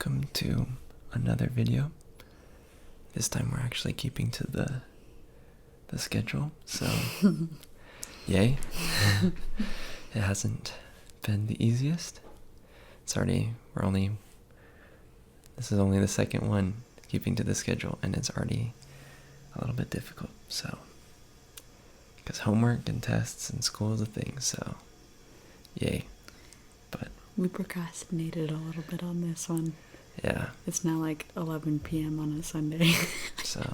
welcome to another video. This time we're actually keeping to the schedule, so yay. It hasn't been the easiest. This is only the second one keeping to the schedule, and it's already a little bit difficult, so because homework and tests and school is a thing, so yay. But we procrastinated a little bit on this one. Yeah. It's now like 11 p.m. on a Sunday. So,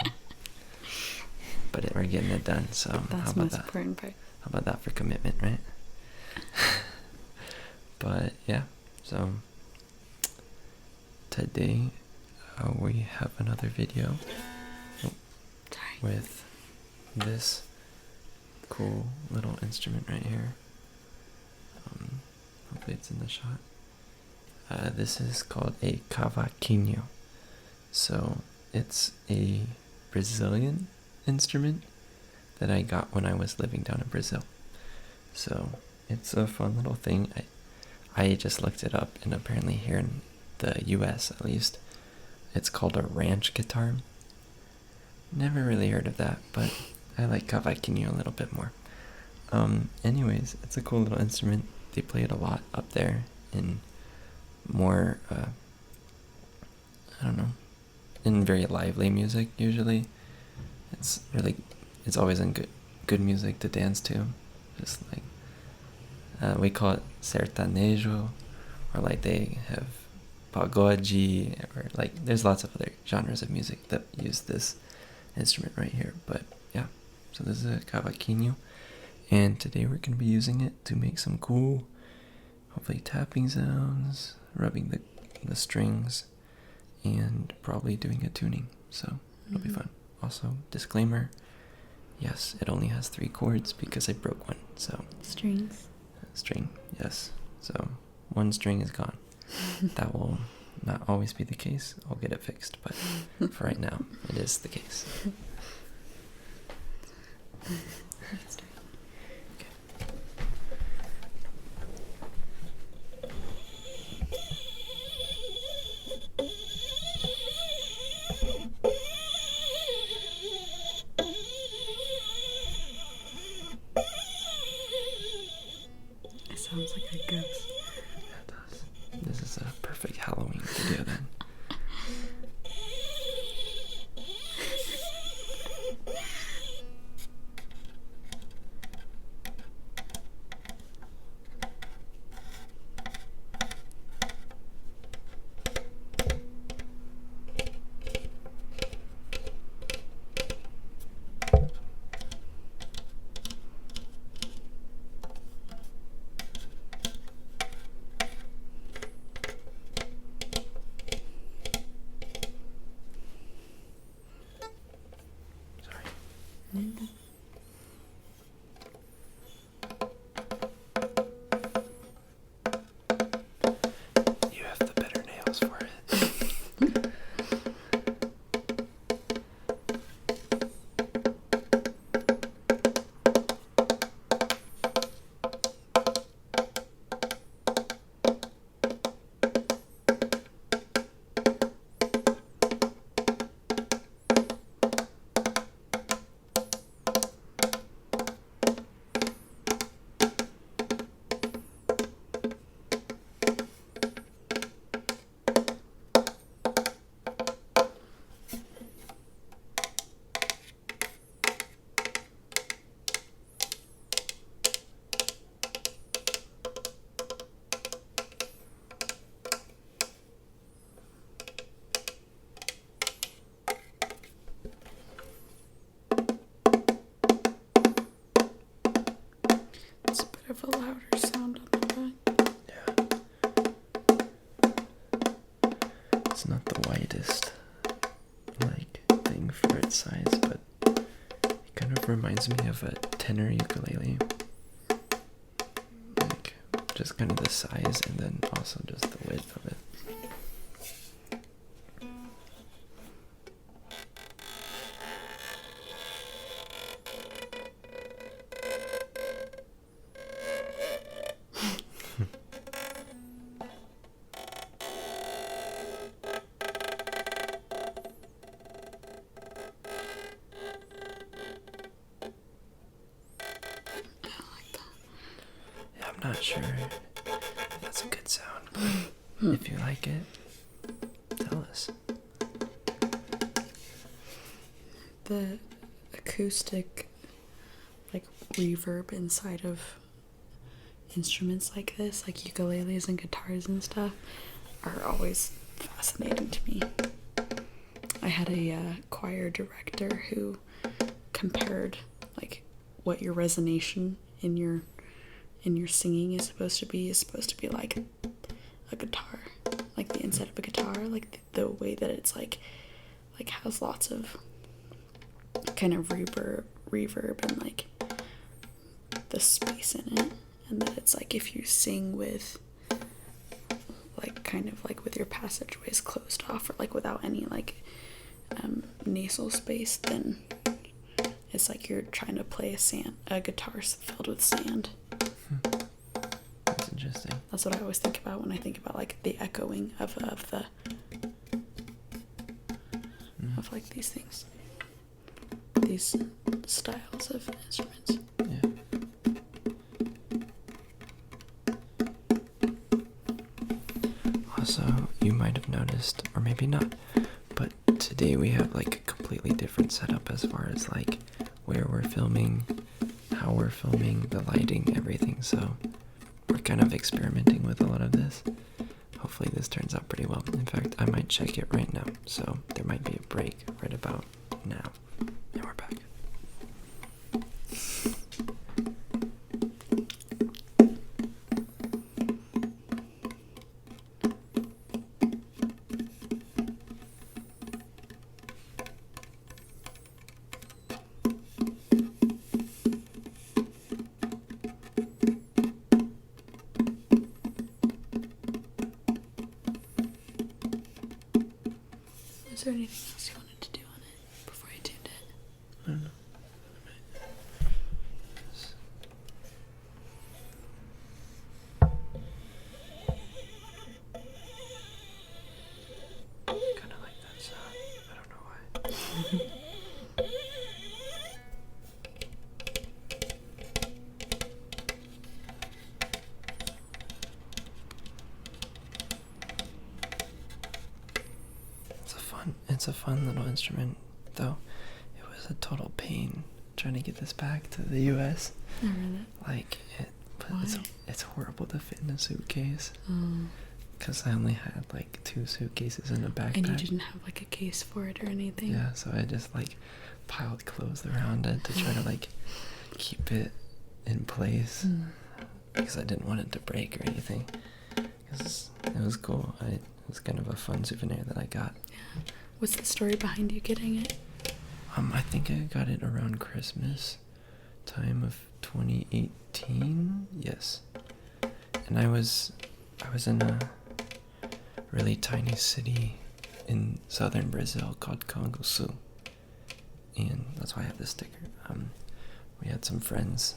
but we're getting it done, so that's the most important part. How about that for commitment, right? But yeah, so today we have another video with this cool little instrument right here. Hopefully it's in the shot. This is called a CAVAQUINHO. So it's a Brazilian instrument that I got when I was living down in Brazil. So it's a fun little thing. I just looked it up, and apparently here in the US at least, it's called a ranch guitar. Never really heard of that, but I like CAVAQUINHO a little bit more. Anyways, it's a cool little instrument. They play it a lot up there in more, I don't know, in very lively music usually. It's always in good music to dance to. Just like, we call it sertanejo, or like they have pagode, or like there's lots of other genres of music that use this instrument right here. But yeah, so this is a CAVAQUINHO, and today we're going to be using it to make some cool, hopefully tapping sounds, rubbing the strings, and probably doing a tuning, so it'll be fun. Also, disclaimer, yes, it only has 3 chords because I broke one, so string, yes, so 1 string is gone. That will not always be the case. I'll get it fixed, but for right now it is the case. Sounds like a ghost. It does. This is a perfect Halloween video then. You have the better nails for it. It's a bit of a louder sound on the back. Yeah. It's not the widest thing for its size, but it kind of reminds me of a tenor ukulele. Like just kind of the size and then also just the width of it. I'm not sure that's a good sound, but if you like it, tell us. The acoustic, like, reverb inside of instruments like this, like ukuleles and guitars and stuff, are always fascinating to me. I had a choir director who compared, like, what your resonation in your singing is supposed to be like a guitar, like the inside of a guitar, like the way that it's like has lots of kind of reverb and like the space in it, and that it's like if you sing with like kind of like with your passageways closed off or like without any like nasal space, then it's like you're trying to play a guitar filled with sand. That's interesting. That's what I always think about when I think about like the echoing of like these things, these styles of instruments. Yeah. Also, you might have noticed, or maybe not, but today we have like a completely different setup as far as like where we're filming, how we're filming, the lighting, everything. So we're kind of experimenting with a lot of this. Hopefully this turns out pretty well. In fact, I might check it right now. So there might be a break right about now. And we're back. Is there anything else you wanted to do on it before I tuned it? I don't know. Kind of like that sound. I don't know why. It's a fun little instrument, though. It was a total pain trying to get this back to the U.S. I read it. Like but Why? it's horrible to fit in a suitcase. Oh. Because I only had like 2 suitcases in a backpack. And you didn't have like a case for it or anything? Yeah, so I just like piled clothes around it to try to like keep it in place. Because I didn't want it to break or anything. Because it was cool. It was kind of a fun souvenir that I got. Yeah. What's the story behind you getting it? I think I got it around Christmas time of 2018. Yes. And I was in a really tiny city in southern Brazil called Canguçu. And that's why I have this sticker. We had some friends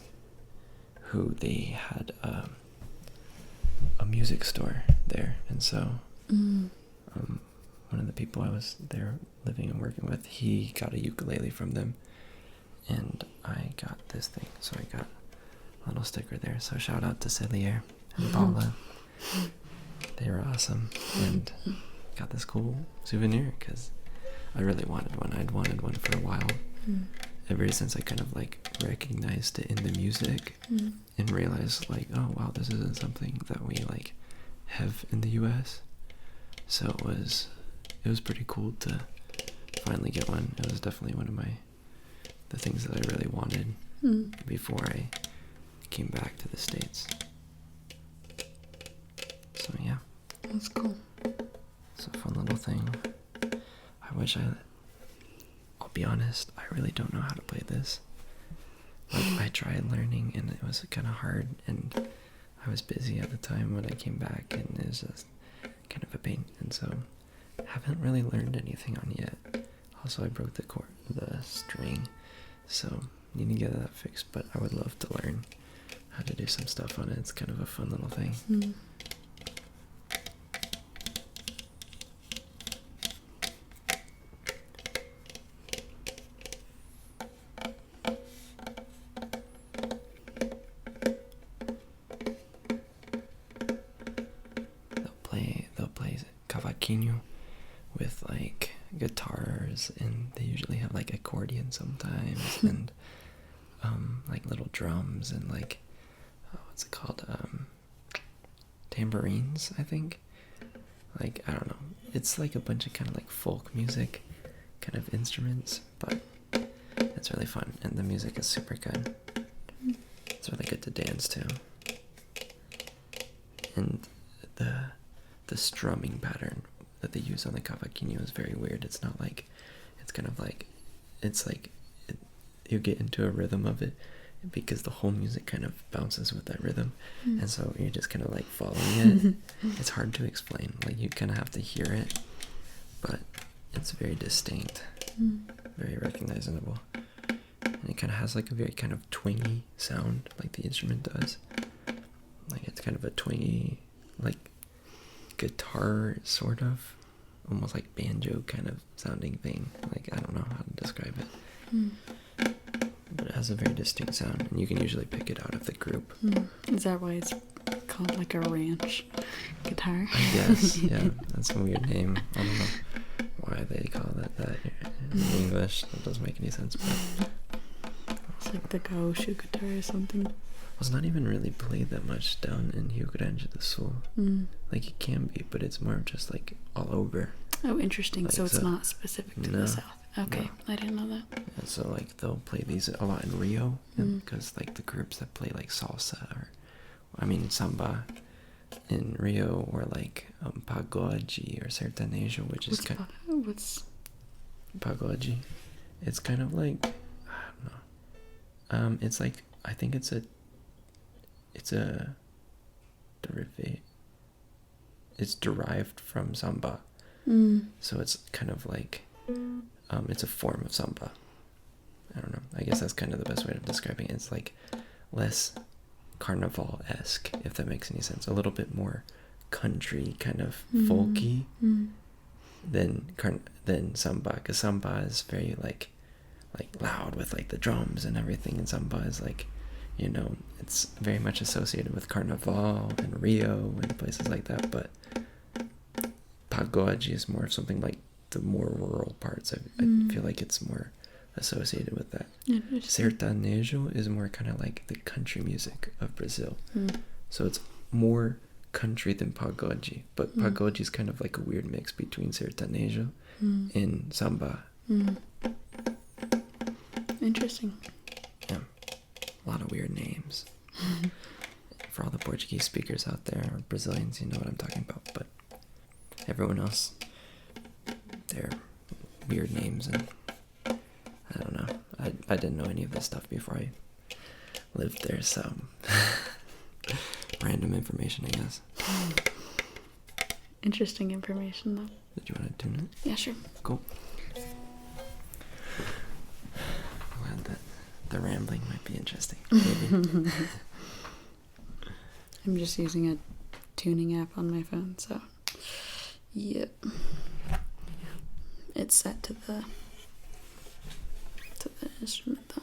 who they had a music store there, and so one of the people I was there living and working with, he got a ukulele from them, and I got this thing. So I got a little sticker there. So shout out to Celier and Paula. They were awesome, and got this cool souvenir because I really wanted one. I'd wanted one for a while, ever since I kind of like recognized it in the music and realized like, oh wow, this isn't something that we like have in the US. So it was pretty cool to finally get one. It was definitely one of the things that I really wanted before I came back to the States. So yeah. That's cool. It's a fun little thing. I'll be honest, I really don't know how to play this. Like, I tried learning and it was kind of hard, and I was busy at the time when I came back, and it was just kind of a pain, and so I haven't really learned anything on it yet. Also, I broke the string, so need to get that fixed, but I would love to learn how to do some stuff on it. It's kind of a fun little thing. CAVAQUINHO with like guitars, and they usually have like accordion sometimes, and like little drums and like what's it called, tambourines, I think. Like, I don't know, it's like a bunch of kind of like folk music kind of instruments, but it's really fun, and the music is super good. It's really good to dance to. And the strumming pattern that they use on the CAVAQUINHO is very weird. It's not like, it's kind of like, it's like you get into a rhythm of it because the whole music kind of bounces with that rhythm, and so you're just kind of like following it. It's hard to explain, like you kind of have to hear it, but it's very distinct, very recognizable, and it kind of has like a very kind of twingy sound, like the instrument does. Like it's kind of a twingy, like guitar sort of, almost like banjo kind of sounding thing. Like, I don't know how to describe it, but it has a very distinct sound, and you can usually pick it out of the group. Is that why it's called like a ranch guitar? I guess, yeah, that's a weird name. I don't know why they call it that in English. That doesn't make any sense, but it's like the Gaoshu guitar or something. it's not even really played that much down in Rio Grande do Sul. Like, it can be, but it's more of just like all over. Oh, interesting. Like, so it's not specific to the South. Okay, no. I didn't know that. Yeah, so like they'll play these a lot in Rio, because like the groups that play like salsa or, I mean, samba in Rio, or like pagode or sertanejo, which is kind of, what's pagode. It's kind of like, I don't know. It's like, I think it's a derivative. It's derived from samba. So it's kind of like, it's a form of samba. I don't know. I guess that's kind of the best way of describing it. It's like less carnival-esque, if that makes any sense. A little bit more country, kind of folky than samba. Because samba is very like loud with like the drums and everything, and samba is like, you know, it's very much associated with Carnival and Rio and places like that. But pagode is more of something like the more rural parts. I feel like it's more associated with that. Sertanejo is more kind of like the country music of Brazil. So it's more country than pagode, but pagode is kind of like a weird mix between sertanejo and samba. Interesting. Yeah, a lot of weird names. For all the Portuguese speakers out there, or Brazilians, you know what I'm talking about, but everyone else, they're weird names, and I don't know. I didn't know any of this stuff before I lived there, so random information, I guess. Interesting information, though. Did you want to tune it? Yeah, sure. Cool. Glad that the rambling might be interesting. Maybe. I'm just using a tuning app on my phone, so yep. It's set to the instrument, though.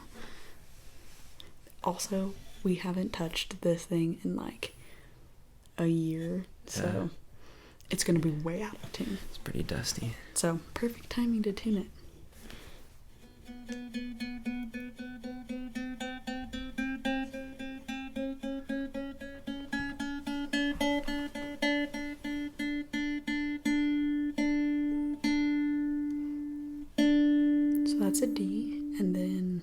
Also, we haven't touched this thing in like a year, so it's gonna be way out of tune. It's pretty dusty. So perfect timing to tune it. So that's a D, and then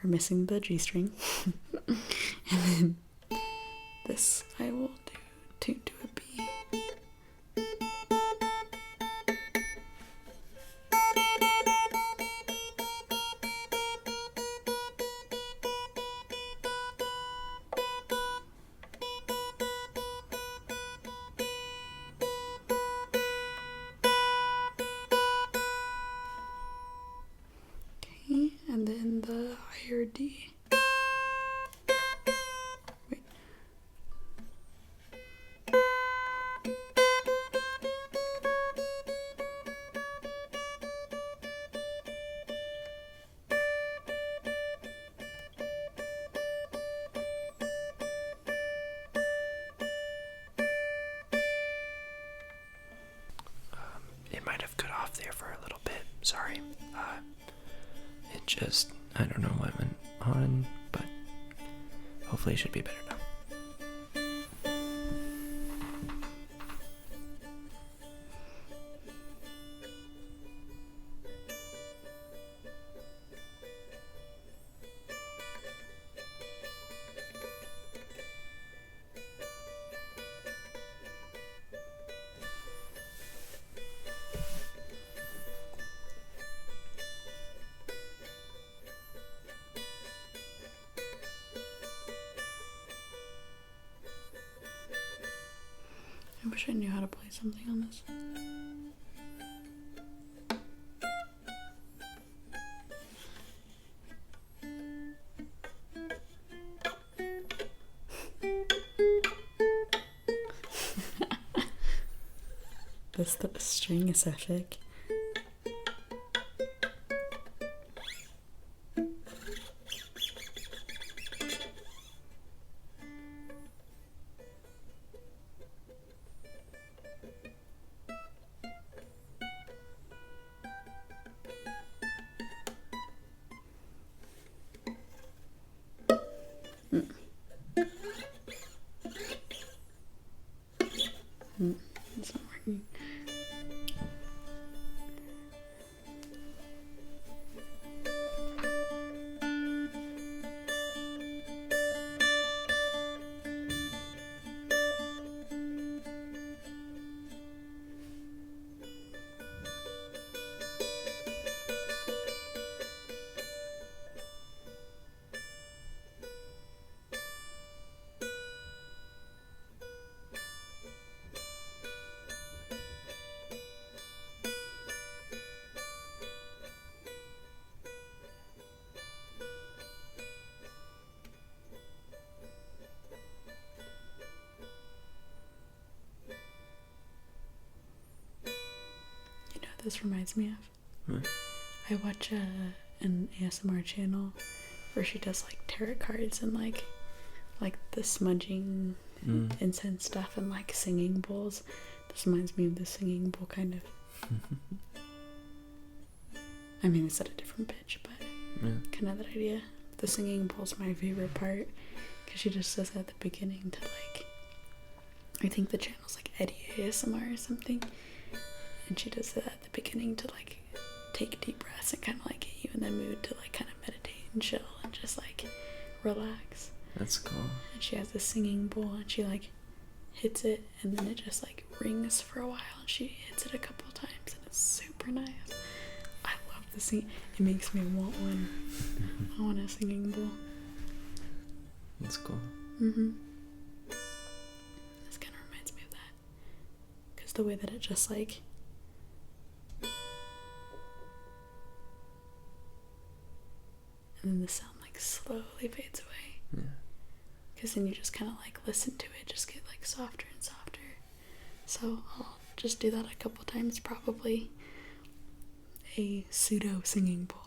we're missing the G string. And then this I will do to a B. Okay, and then the higher D. Wait. off there for a little bit. Sorry. It just, I don't know what went on, but hopefully it should be better now. I wish I knew how to play something on this. The string is so thick. It's not working. This reminds me of. I watch an ASMR channel where she does like tarot cards and like the smudging incense stuff and like singing bowls. This reminds me of the singing bowl kind of. I mean, it's at a different pitch, but kind of that idea. The singing bowl's my favorite part because she just does it at the beginning to like, I think the channel's like Eddie ASMR or something. And she does it at the beginning to like take deep breaths and kind of like get you in the mood to like kind of meditate and chill and just like relax. That's cool. And she has this singing bowl and she like hits it and then it just like rings for a while and she hits it a couple of times and it's super nice. I love the singing. It makes me want one. I want a singing bowl. That's cool. This kind of reminds me of that. Because the way that it just like and then the sound like slowly fades away. Yeah. Because then you just kind of like listen to it just get like softer and softer. So I'll just do that a couple times, probably a pseudo singing bowl.